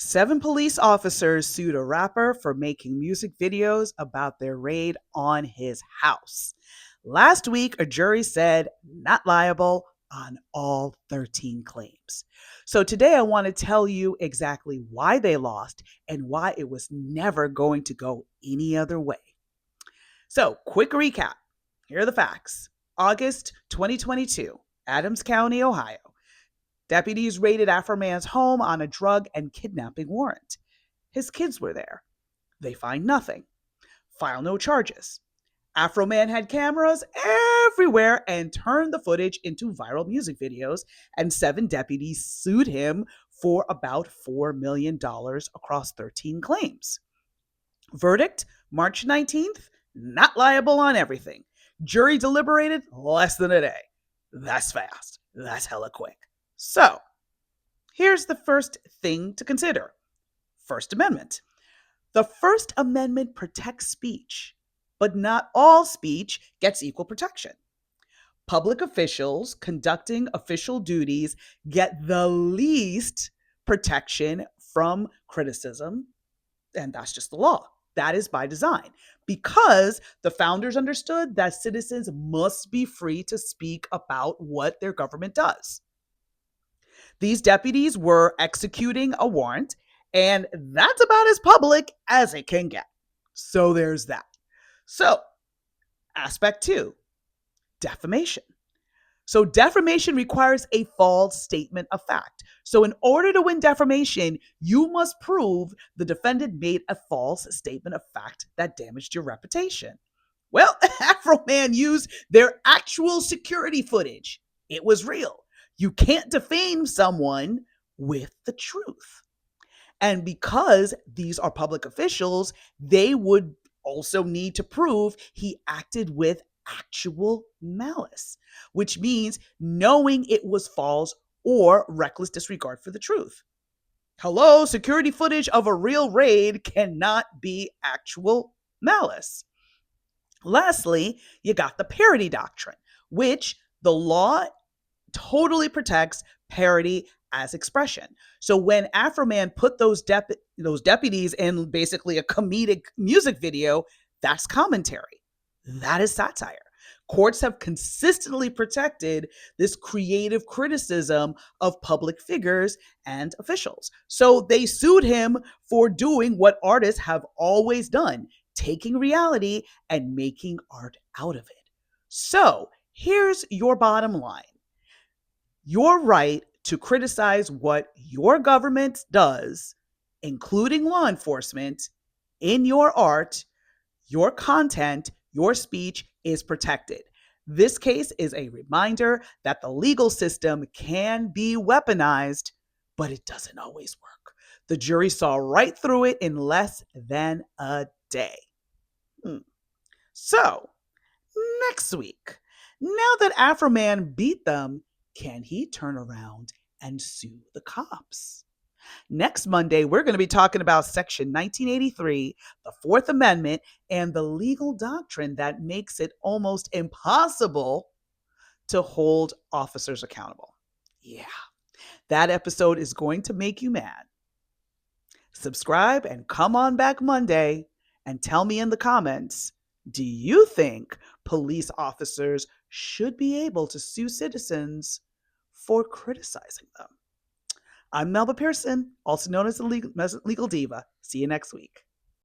Seven police officers sued a rapper for making music videos about their raid on his house. Last week, a jury said not liable on all 13 claims. So today, I want to tell you exactly why they lost and why it was never going to go any other way. So, quick recap. Here are the facts. August 2022, Adams County, Ohio. Deputies raided Afro Man's home on a drug and kidnapping warrant. His kids were there. They find nothing. File no charges. Afro Man had cameras everywhere and turned the footage into viral music videos, and seven deputies sued him for about $4 million across 13 claims. Verdict March 19th, not liable on everything. Jury deliberated less than a day. That's fast. That's hella quick. So, here's the first thing to consider. First Amendment. The First Amendment protects speech, but not all speech gets equal protection. Public officials conducting official duties get the least protection from criticism, and that's just the law. That is by design, because the founders understood that citizens must be free to speak about what their government does. These deputies were executing a warrant, and that's about as public as it can get. So there's that. So, aspect two, defamation. So, defamation requires a false statement of fact. So, in order to win defamation, you must prove the defendant made a false statement of fact that damaged your reputation. Well, Afro Man used their actual security footage. It was real. You can't defame someone with the truth. And because these are public officials, they would also need to prove he acted with actual malice, which means knowing it was false or reckless disregard for the truth. Hello, security footage of a real raid cannot be actual malice. Lastly, you got the parody doctrine, which the law totally protects parody as expression. So when Afro Man put those deputies in basically a comedic music video, that's commentary. That is satire. Courts have consistently protected this creative criticism of public figures and officials. So they sued him for doing what artists have always done, taking reality and making art out of it. So here's your bottom line. Your right to criticize what your government does, including law enforcement, in your art, your content, your speech is protected. This case is a reminder that the legal system can be weaponized, but it doesn't always work. The jury saw right through it in less than a day. So, next week, now that Afro Man beat them, can he turn around and sue the cops? Next Monday, we're going to be talking about Section 1983, the Fourth Amendment, and the legal doctrine that makes it almost impossible to hold officers accountable. Yeah, that episode is going to make you mad. Subscribe and come on back Monday and tell me in the comments, do you think police officers should be able to sue citizens for criticizing them? I'm Melba Pearson, also known as the Legal Diva. See you next week.